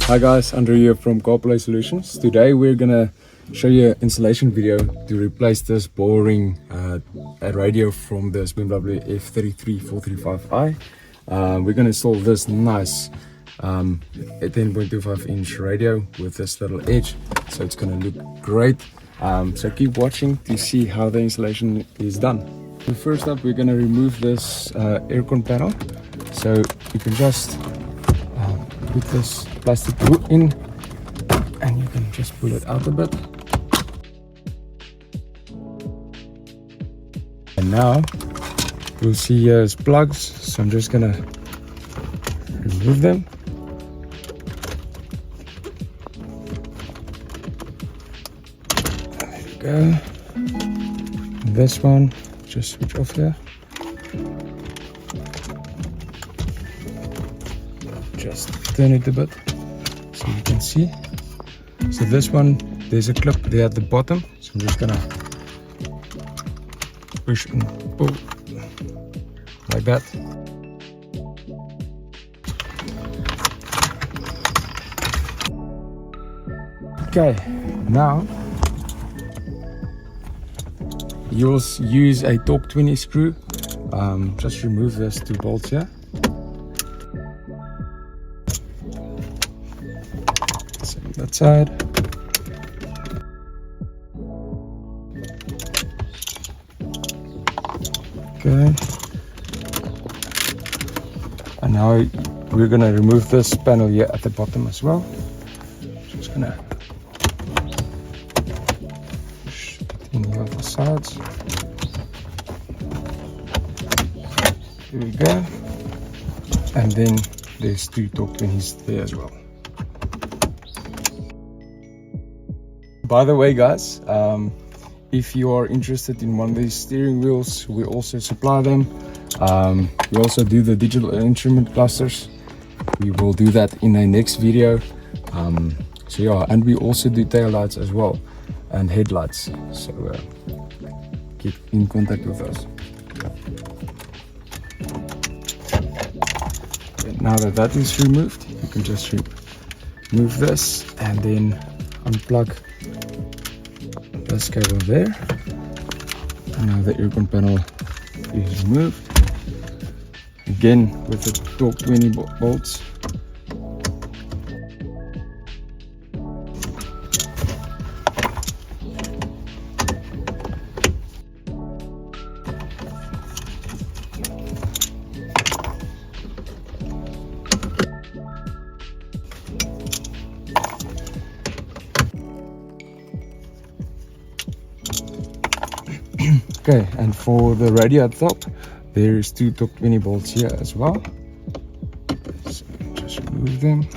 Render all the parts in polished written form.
Hi guys, Andrew here from Carplay Solutions. Today we're gonna show you an installation video to replace this boring radio from this BMW F33 435i. We're gonna install this nice 10.25 inch radio with this little edge, so it's gonna look great. So keep watching to see how the installation is done. So first up, we're gonna remove this aircon panel. So you can just put this plastic hood in and you can just pull it out a bit. And now you'll see here's plugs, so I'm just gonna remove them. There we go. And this one, just switch off here. Just turn it a bit so you can see. So this one, there's a clip there at the bottom, so I'm just gonna push and pull like that. Okay, now you'll use a torque 20 screw. Just remove these two bolts here. That side. Okay. And now we're gonna remove this panel here at the bottom as well. Just gonna push it in the other sides. There we go. And then there's two torque 20s there as well. By the way guys, if you are interested in one of these steering wheels, we also supply them. We also do the digital instrument clusters. We will do that in a next video. So yeah, and we also do tail lights as well and headlights, so keep in contact with us. And now that that is removed, you can just remove this and then unplug this cable there. And now the aircon panel is removed. Again with the torque 20 bolts. Okay, and for the radio at the top, there's two torque 20 bolts here as well. So just remove them.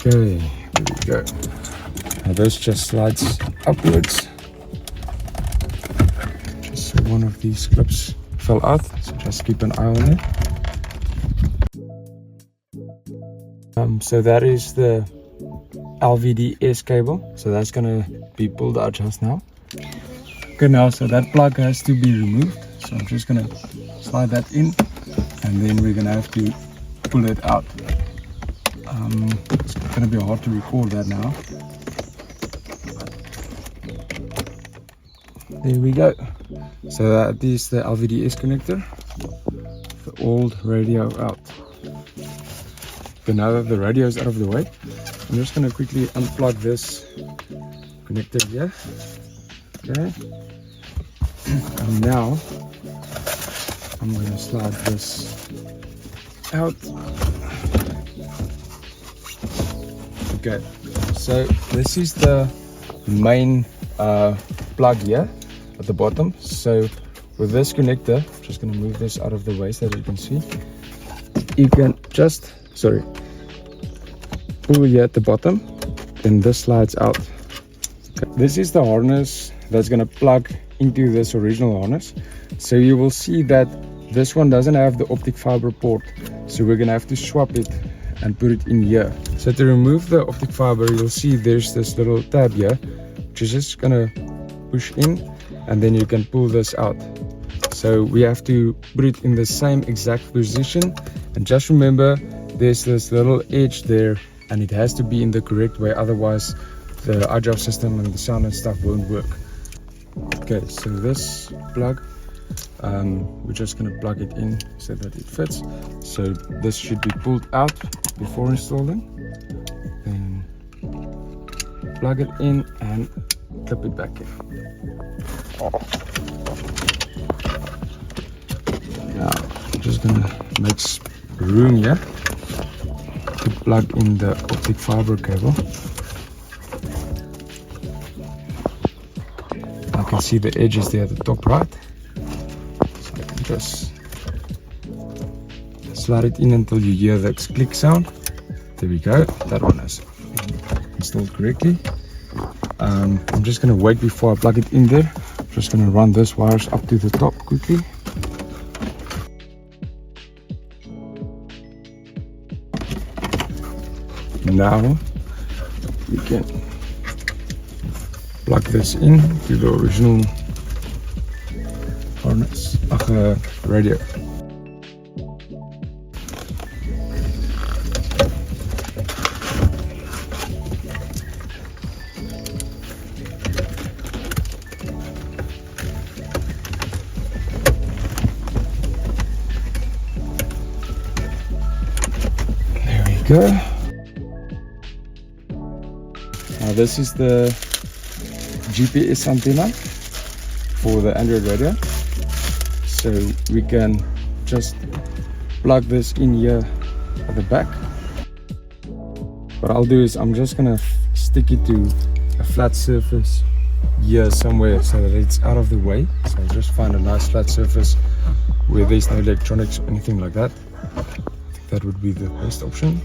Okay, there we go. Now this just slides upwards. Just one of these clips fell out, so just keep an eye on it. So that is the LVDS cable, so that's gonna be pulled out just now. Okay, now so that plug has to be removed, so I'm just gonna slide that in and then we're gonna have to pull it out. It's going to be hard to record that now. There we go. So that is the LVDS connector. The old radio out. Okay, now that the radio is out of the way, I'm just going to quickly unplug this connector here. Okay. And now I'm going to slide this out. Okay, so this is the main plug here at the bottom. So with this connector, I'm just going to move this out of the way so that you can see. You can just, pull here at the bottom, then this slides out. Okay. This is the harness that's going to plug into this original harness. So you will see that this one doesn't have the optic fiber port, so we're gonna have to swap it and put it in here. So to remove the optic fiber, you'll see there's this little tab here, which is just gonna push in, and then you can pull this out. So we have to put it in the same exact position, and just remember there's this little edge there, and it has to be in the correct way, otherwise the iDrive system and the sound and stuff won't work. Okay, so this plug, we're just going to plug it in so that it fits. So this should be pulled out before installing, then plug it in and clip it back in. Now I'm just going to make room here to plug in the optic fiber cable. I can see the edges there at the top right. Just slide it in until you hear the click sound. There we go, that one is installed correctly. I'm just going to wait before I plug it in there. I'm just going to run those wires up to the top quickly. Now we can plug this in to the original harness, radio. There we go. Now this is the GPS antenna for the Android radio. So we can just plug this in here at the back. What I'll do is I'm just gonna stick it to a flat surface here somewhere so that it's out of the way. So I'll just find a nice flat surface where there's no electronics or anything like that. I think that would be the best option.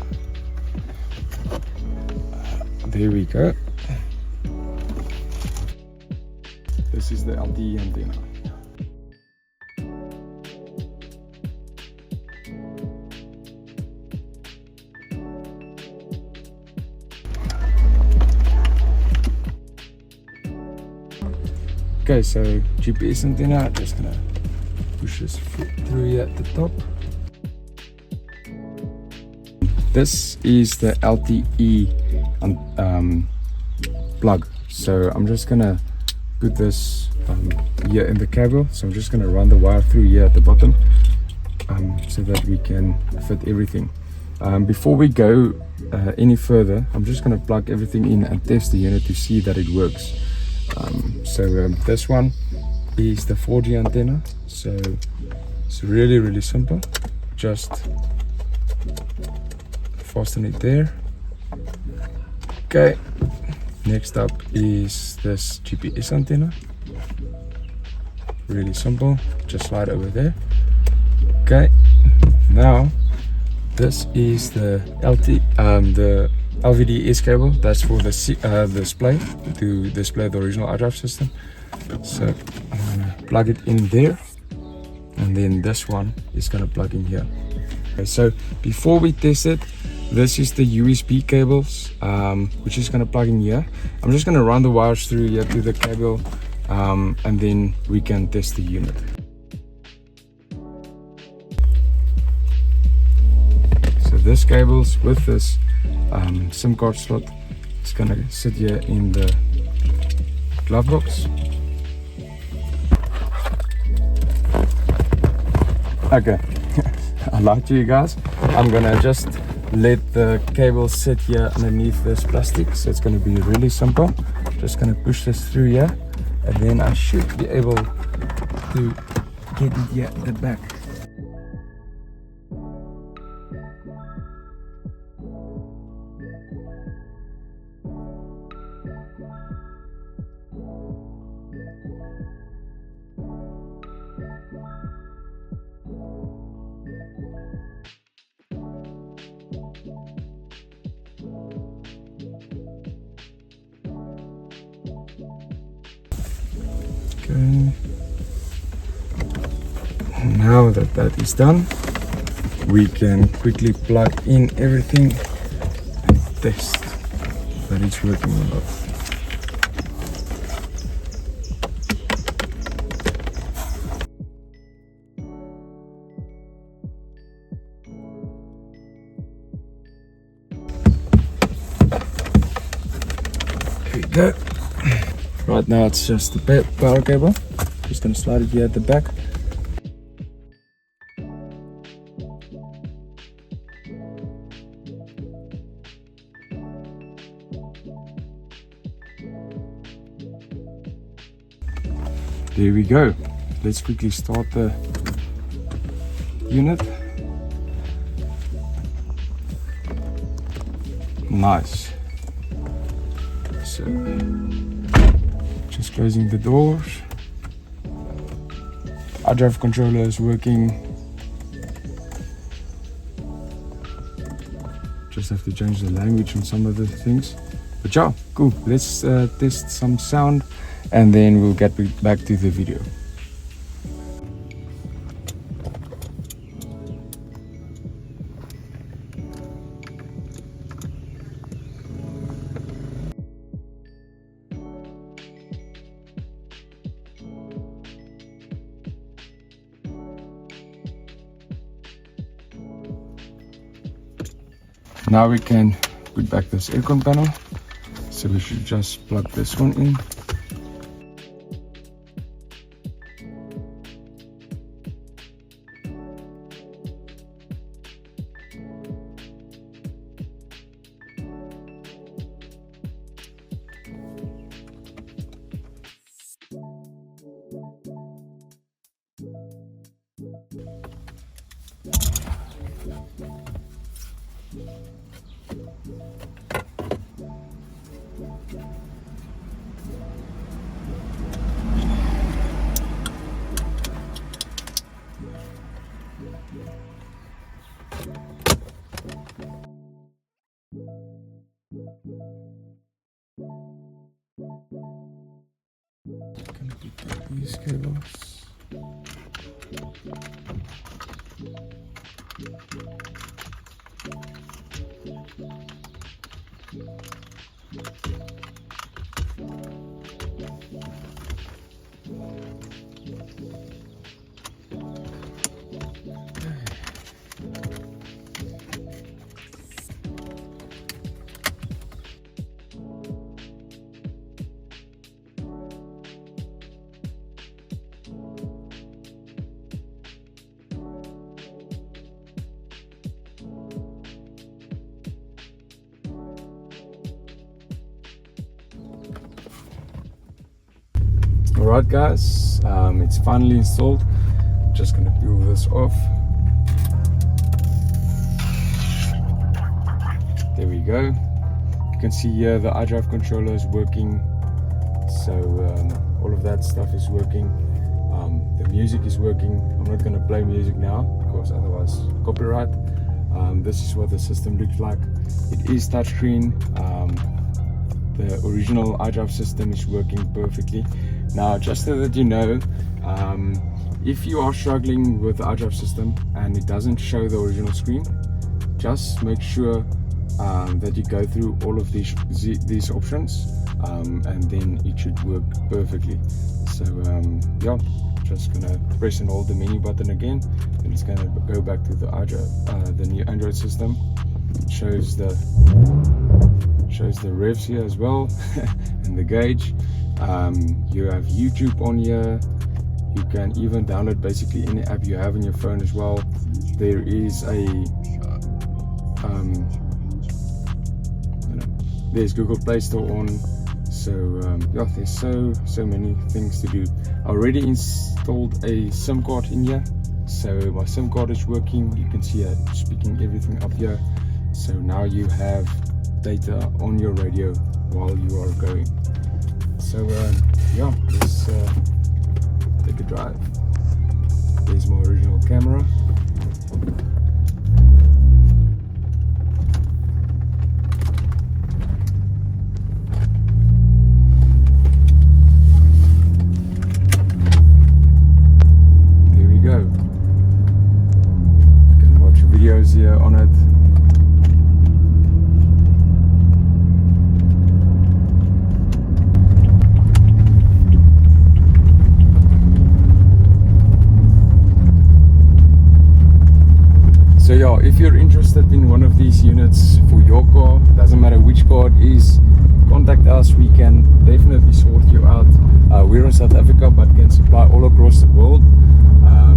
There we go. This is the LTE antenna. Okay, so GPS antenna, just gonna push this through here at the top. This is the LTE plug. So I'm just gonna put this here in the cable. So I'm just gonna run the wire through here at the bottom so that we can fit everything. Before we go any further, I'm just gonna plug everything in and test the unit to see that it works. This one is the 4G antenna, so it's really simple. Just fasten it there. Okay, next up is this GPS antenna. Really simple, just slide over there. Okay, now this is the the LVDS cable. That's for the display, to display the original iDrive system. So I'm gonna plug it in there, and then this one is gonna plug in here. Okay, so before we test it, this is the USB cables, which is gonna plug in here. I'm just gonna run the wires through here to the cable, and then we can test the unit. So this cables with this SIM card slot, it's gonna sit here in the glove box. Okay, I lied to you guys. I'm gonna just let the cable sit here underneath this plastic, so it's gonna be really simple. Just gonna push this through here, and then I should be able to get it here at the back. Okay. now that that is done, we can quickly plug in everything and test that it's working or not. There we go. Right now it's just the power cable. Just gonna slide it here at the back. There we go. Let's quickly start the unit. Nice. So, just closing the doors. Our drive controller is working. Just have to change the language on some of the things. But yeah, cool. Let's test some sound and then we'll get back to the video. Now we can put back this aircon panel. So we should just plug this one in. Gonna put back these cables. Alright guys, it's finally installed. Just gonna peel this off. There we go. You can see here the iDrive controller is working. So all of that stuff is working. The music is working. I'm not gonna play music now because otherwise copyright. This is what the system looks like. It is touchscreen. The original iDrive system is working perfectly. Now, just so that you know, if you are struggling with the iDrive system and it doesn't show the original screen, just make sure that you go through all of these options, and then it should work perfectly. So yeah, just gonna press and hold the menu button again, and it's gonna go back to the iDrive, the new Android system. It shows the revs here as well and the gauge. You have YouTube on here. You can even download basically any app you have on your phone as well. There is there's Google Play Store on. So yeah, there's so many things to do. I already installed a SIM card in here, so my SIM card is working. You can see it speaking everything up here. So now you have data on your radio while you are going. So yeah, let's take a drive. There's my original camera. There we go. if you're interested in one of these units for your car, doesn't matter which car it is, contact us. We can definitely sort you out. We're in South Africa but can supply all across the world.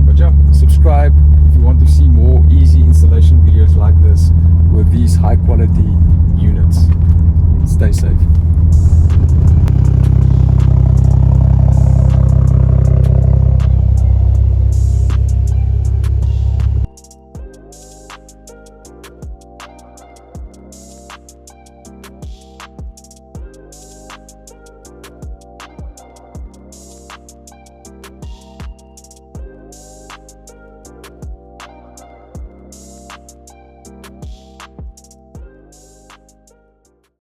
But yeah, subscribe if you want to see more easy installation videos like this with these high quality units. Stay safe.